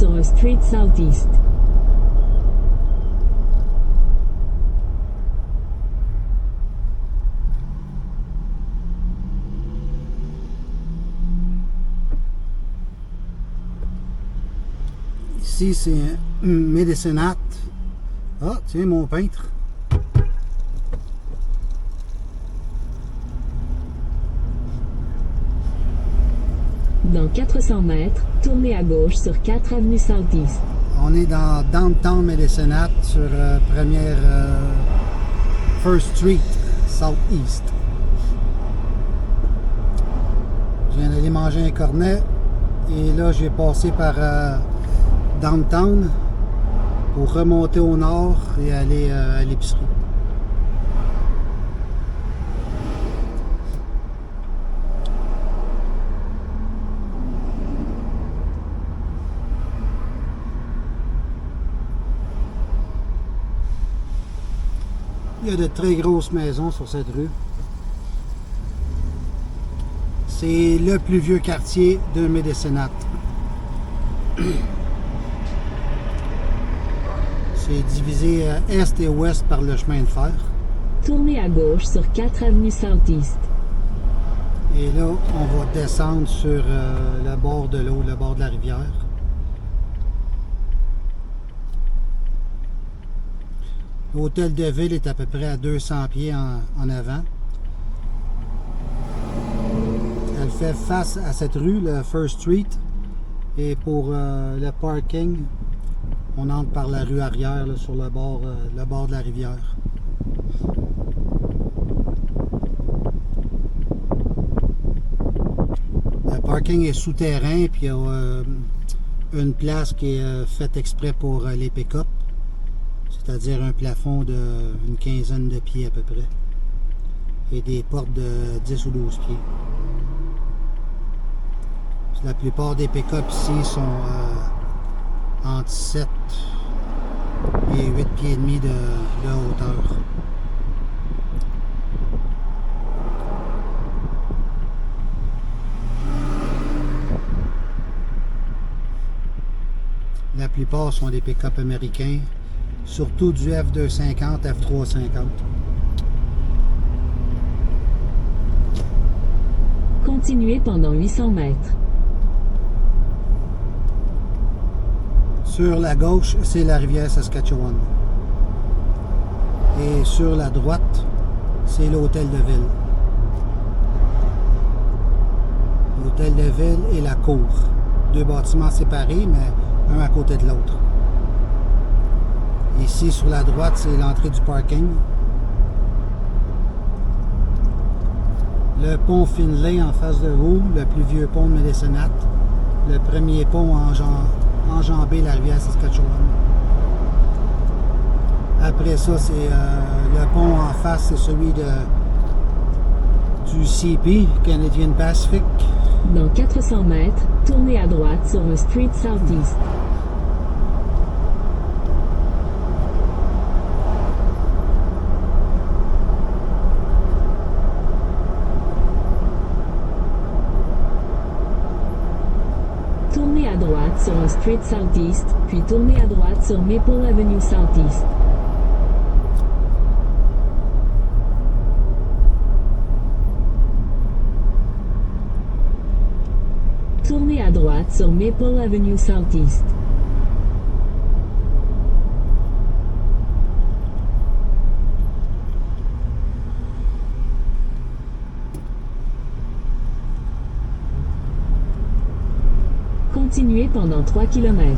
sur un street southeast. Ici, c'est un Medicine Hat. Ah, tiens, mon peintre. Dans 400 mètres, tournez à gauche sur 4 avenue Southeast. On est dans Downtown Medicine Hat sur première First Street Southeast. Je viens d'aller manger un cornet et là j'ai passé par Downtown pour remonter au nord et aller à l'épicerie. Il y a de très grosses maisons sur cette rue. C'est le plus vieux quartier de Medicine Hat. C'est divisé est et ouest par le chemin de fer. Tournez à gauche sur 4 avenue Southeast. Et là, on va descendre sur le bord de l'eau, le bord de la rivière. L'hôtel de ville est à peu près à 200 pieds en avant. Elle fait face à cette rue, le First Street. Et pour le parking, on entre par la rue arrière, là, sur le bord de la rivière. Le parking est souterrain, puis il y a une place qui est faite exprès pour les pick-up. C'est-à-dire un plafond d'une quinzaine de pieds à peu près. Et des portes de 10 ou 12 pieds. La plupart des pick-up ici sont entre 7 et 8 pieds et demi de hauteur. La plupart sont des pick-up américains. Surtout du F250, F350. Continuez pendant 800 mètres. Sur la gauche, c'est la rivière Saskatchewan. Et sur la droite, c'est l'hôtel de ville. L'hôtel de ville et la cour. Deux bâtiments séparés, mais un à côté de l'autre. Ici, sur la droite, c'est l'entrée du parking. Le pont Finlay en face de vous, le plus vieux pont de Medicine Hat. Le premier pont a enjambé la rivière Saskatchewan. Après ça, c'est le pont en face, c'est celui du CP, Canadian Pacific. Dans 400 mètres, tournez à droite sur un street southeast. Tournez à droite sur un street southeast, puis tournez à droite sur Maple Avenue Southeast. Tournez à droite sur Maple Avenue Southeast. Continuez pendant 3 km.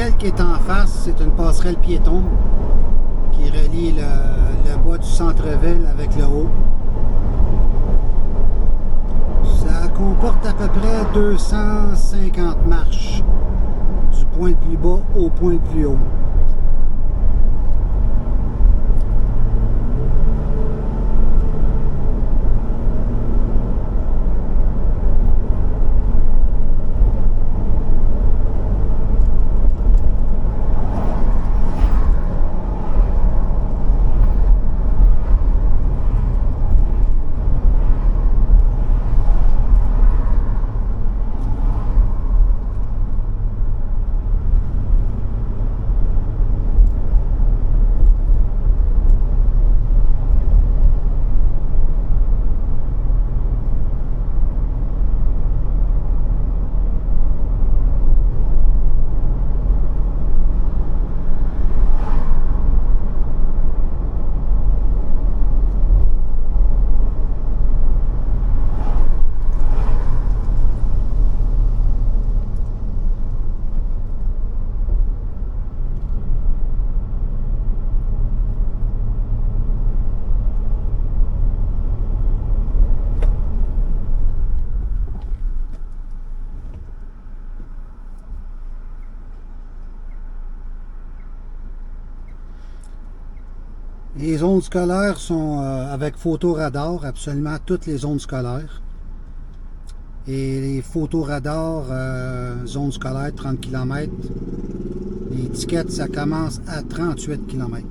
passerelle qui est en face, c'est une passerelle piéton qui relie le bas du centre-ville avec le haut. Ça comporte à peu près 250 marches du point le plus bas au point le plus haut. Les zones scolaires sont avec photoradar, absolument toutes les zones scolaires. Et les photoradars, zone scolaire 30 km, les tickets, ça commence à 38 km.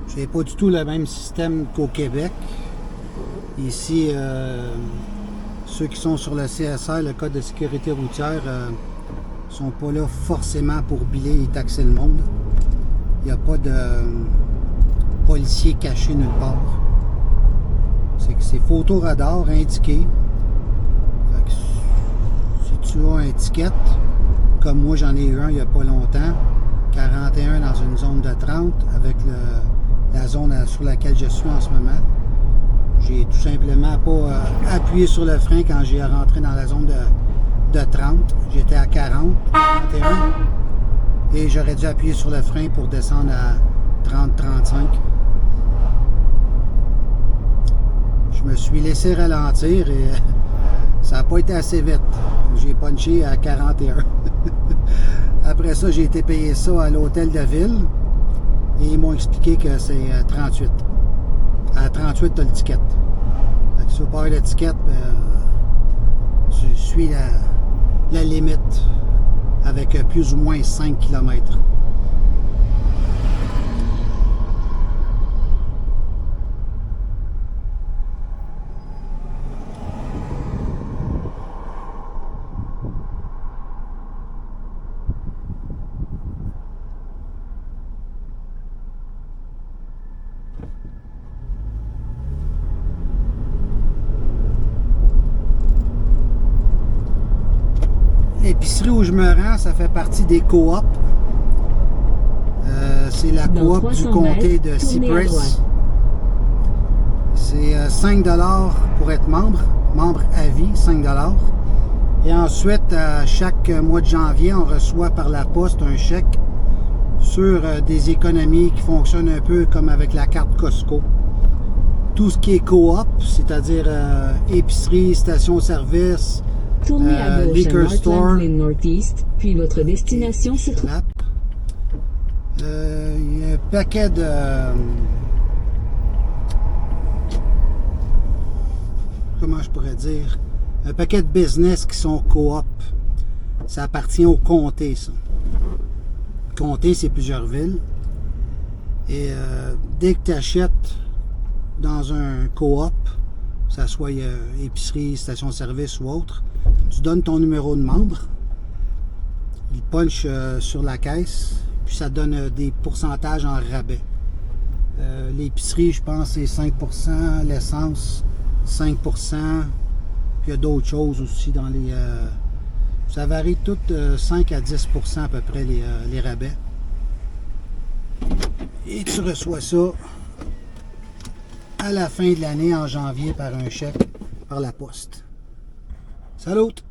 C'est pas du tout le même système qu'au Québec. Ici, ceux qui sont sur le CSR, le Code de sécurité routière, sont pas là forcément pour biler et taxer le monde. Il n'y a pas de policiers cachés nulle part. C'est que c'est photoradar indiqué. Fait que si tu as un ticket, comme moi j'en ai eu un il n'y a pas longtemps, 41 dans une zone de 30 avec la zone sur laquelle je suis en ce moment, j'ai tout simplement pas appuyé sur le frein quand j'ai rentré dans la zone de 30. J'étais à 40, 41 et j'aurais dû appuyer sur le frein pour descendre à 30-35. Je me suis laissé ralentir et ça n'a pas été assez vite. J'ai punché à 41. Après ça, j'ai été payer ça à l'hôtel de ville et ils m'ont expliqué que c'est 38. À 38, tu as le ticket. Fait que si tu veux pas avoir le ticket, tu suis la limite avec plus ou moins 5 km. L'épicerie où je me rends, ça fait partie des coops. C'est la coop du comté de Cypress. C'est 5 $ pour être membre à vie, 5 $. Et ensuite, à chaque mois de janvier, on reçoit par la poste un chèque sur des économies qui fonctionnent un peu comme avec la carte Costco. Tout ce qui est coop, c'est-à-dire épicerie, station-service, tournez à gauche liquor à store, Northland Lane Northeast, puis votre destination se trouve. Il y a un paquet de comment je pourrais dire, un paquet de business qui sont coop. Ça appartient au comté, ça. Le comté, c'est plusieurs villes. Et dès que tu achètes dans un coop, que ça soit épicerie, station-service ou autre, tu donnes ton numéro de membre, il punch sur la caisse, puis ça donne des pourcentages en rabais. L'épicerie, je pense, c'est 5%, l'essence, 5%, puis il y a d'autres choses aussi dans les... ça varie tout 5 à 10% à peu près les rabais. Et tu reçois ça à la fin de l'année, en janvier, par un chèque, par la poste. Salut!